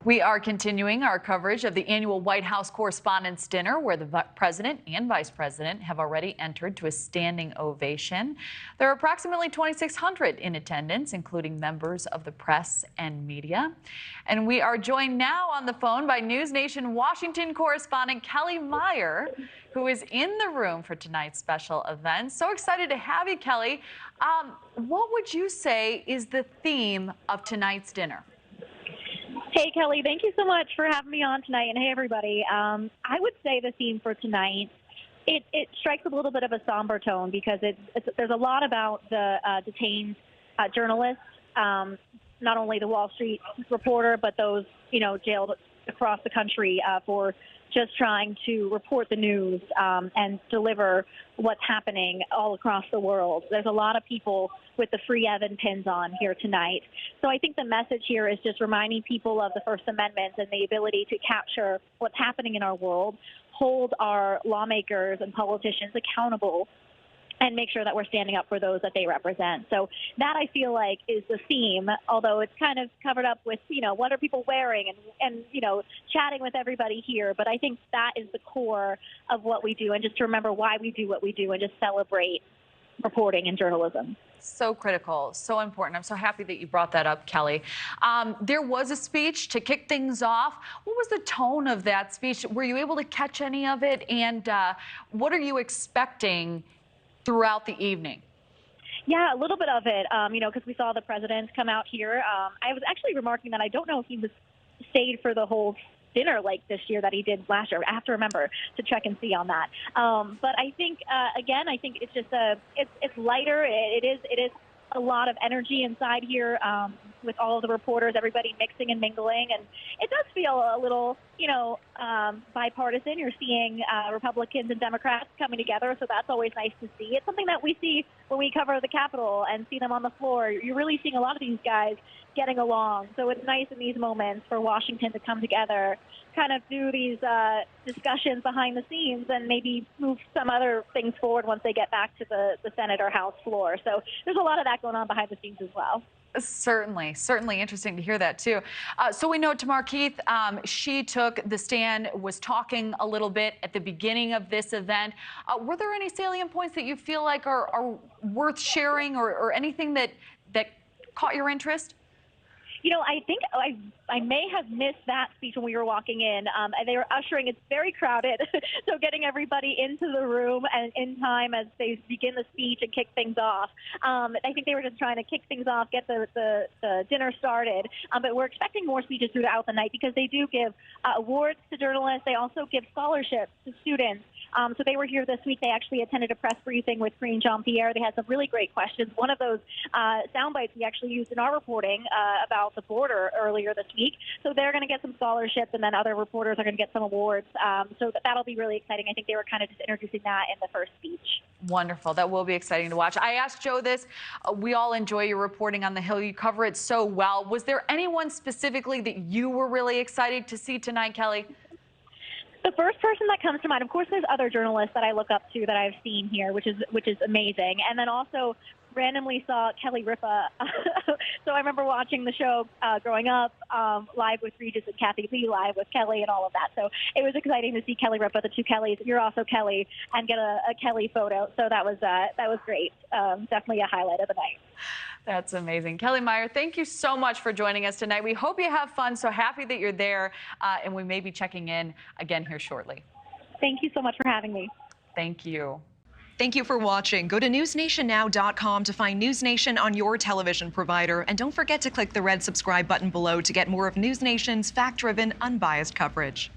We are continuing our coverage of the annual White House Correspondents' Dinner, where the president and vice president have already entered to a standing ovation. There are approximately 2,600 in attendance, including members of the press and media. And we are joined now on the phone by NewsNation Washington correspondent Kellie Meyer, who is in the room for tonight's special event. So excited to have you, Kellie. What would you say is the theme of tonight's dinner? Hey, Kelly, thank you so much for having me on tonight. And hey, everybody. I would say the theme for tonight, it strikes a little bit of a somber tone because there's a lot about the detained journalists, not only the Wall Street reporter, but those, jailed across the country for just trying to report the news and deliver what's happening all across the world. There's a lot of people with the Free Evan pins on here tonight. So I think the message here is just reminding people of the First Amendment and the ability to capture what's happening in our world, hold our lawmakers and politicians accountable, and make sure that we're standing up for those that they represent. So that, I feel like, is the theme, although it's kind of covered up with, what are people wearing and chatting with everybody here. But I think that is the core of what we do, and just to remember why we do what we do and just celebrate reporting and journalism. So critical, so important. I'm so happy that you brought that up, Kellie. There was a speech to kick things off. What was the tone of that speech? Were you able to catch any of it? And what are you expecting throughout the evening? Yeah, a little bit of it, because we saw the president come out here. I was actually remarking that I don't know if he stayed for the whole dinner like this year that he did last year. I have to remember to check and see on that. But I think, again, I think it's just it's lighter. It is a lot of energy inside here with all of the reporters, everybody mixing and mingling. And it does feel a little, bipartisan. You're seeing Republicans and Democrats coming together, so that's always nice to see. It's something that we see when we cover the Capitol and see them on the floor. You're really seeing a lot of these guys getting along. So it's nice in these moments for Washington to come together, kind of do these discussions behind the scenes and maybe move some other things forward once they get back to the Senate or House floor. So there's a lot of that going on behind the scenes as well. Certainly interesting to hear that too. So we know Tamar Keith, she took the stand, was talking a little bit at the beginning of this event. Were there any salient points that you feel like are worth sharing or anything that caught your interest? I think I may have missed that speech when we were walking in. They were ushering. It's very crowded, so getting everybody into the room and in time as they begin the speech and kick things off. I think they were just trying to kick things off, get the dinner started. But we're expecting more speeches throughout the night because they do give awards to journalists. They also give scholarships to students. So they were here this week. They actually attended a press briefing with Karine Jean-Pierre. They had some really great questions. One of those sound bites we actually used in our reporting about the border earlier this week. So they're going to get some scholarships, and then other reporters are going to get some awards. So that'll be really exciting. I think they were kind of just introducing that in the first speech. Wonderful. That will be exciting to watch. I asked Joe this. We all enjoy your reporting on the Hill. You cover it so well. Was there anyone specifically that you were really excited to see tonight, Kellie? The first person that comes to mind, of course, there's other journalists that I look up to that I've seen here, which is amazing. And then also randomly saw Kelly Ripa. So I remember watching the show growing up, live with Regis and Kathy Lee, live with Kelly and all of that. So it was exciting to see Kelly Ripa, the two Kellys. You're also Kelly, and get a Kelly photo. So that was great. Definitely a highlight of the night. That's amazing. Kellie Meyer, thank you so much for joining us tonight. We hope you have fun. So happy that you're there, and we may be checking in again here shortly. Thank you so much for having me. Thank you. Thank you for watching. Go to newsnationnow.com to find NewsNation on your television provider. And don't forget to click the red subscribe button below to get more of NewsNation's fact-driven, unbiased coverage.